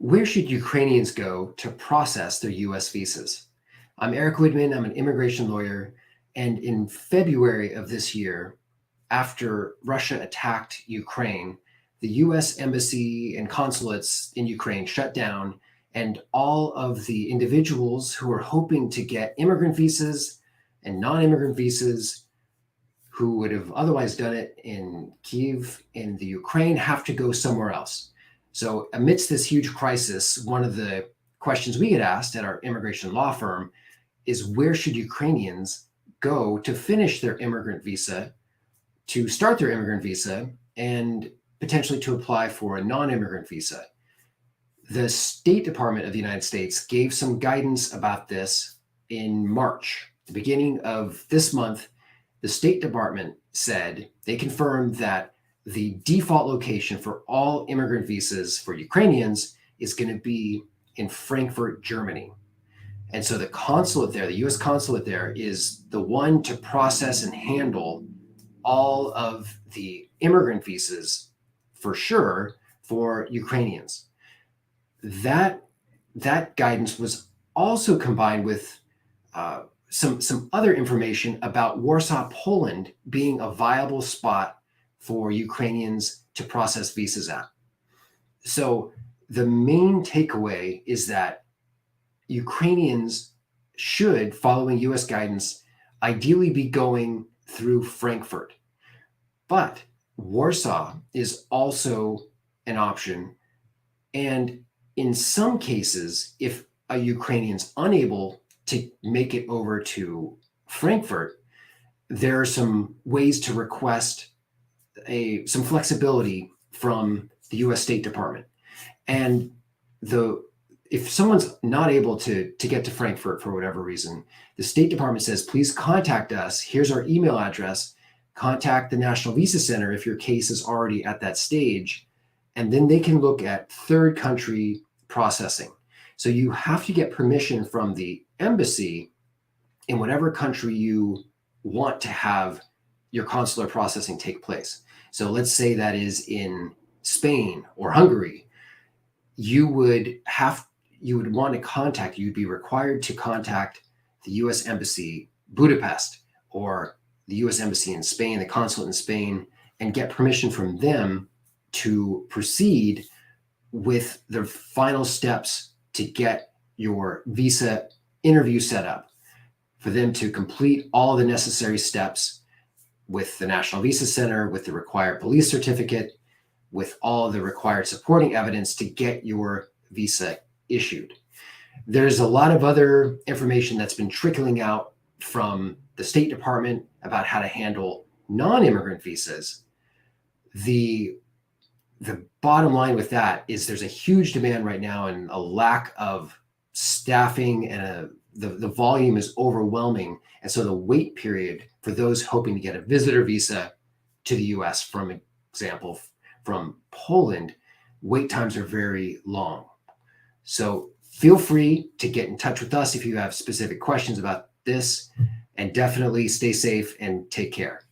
Where should Ukrainians go to process their US visas? I'm Erick Widman. I'm an immigration lawyer. And in February of this year, after Russia attacked Ukraine, the US embassy and consulates in Ukraine shut down, and all of the individuals who were hoping to get immigrant visas and non-immigrant visas who would have otherwise done it in Kyiv in the Ukraine have to go somewhere else. So amidst this huge crisis, one of the questions we get asked at our immigration law firm is, where should Ukrainians go to finish their immigrant visa, to start their immigrant visa, and potentially to apply for a non-immigrant visa? The State Department of the United States gave some guidance about this in March. The beginning of this month, the State Department said, they confirmed that the default location for all immigrant visas for Ukrainians is going to be in Frankfurt, Germany. And so the consulate there, the US consulate there, is the one to process and handle all of the immigrant visas for sure for Ukrainians. That guidance was also combined with some other information about Warsaw, Poland being a viable spot for Ukrainians to process visas at. So the main takeaway is that Ukrainians should, following US guidance, ideally be going through Frankfurt. But Warsaw is also an option. And in some cases, if a Ukrainian's unable to make it over to Frankfurt, there are some ways to request some flexibility from the US State Department. And if someone's not able to get to Frankfurt for whatever reason, the State Department says, please contact us. Here's our email address. Contact the National Visa Center if your case is already at that stage. And then they can look at third country processing. So you have to get permission from the embassy in whatever country you want to have your consular processing take place. So let's say that is in Spain or Hungary. You'd be required to contact the US Embassy Budapest or the US Embassy in Spain, the consulate in Spain, and get permission from them to proceed with the final steps to get your visa interview set up, for them to complete all the necessary steps with the National Visa Center, with the required police certificate, with all the required supporting evidence to get your visa issued. There's a lot of other information that's been trickling out from the State Department about how to handle non-immigrant visas. The bottom line with that is there's a huge demand right now and a lack of staffing, and the volume is overwhelming. And so the wait period for those hoping to get a visitor visa to the US, from example, from Poland, wait times are very long. So feel free to get in touch with us if you have specific questions about this, and definitely stay safe and take care.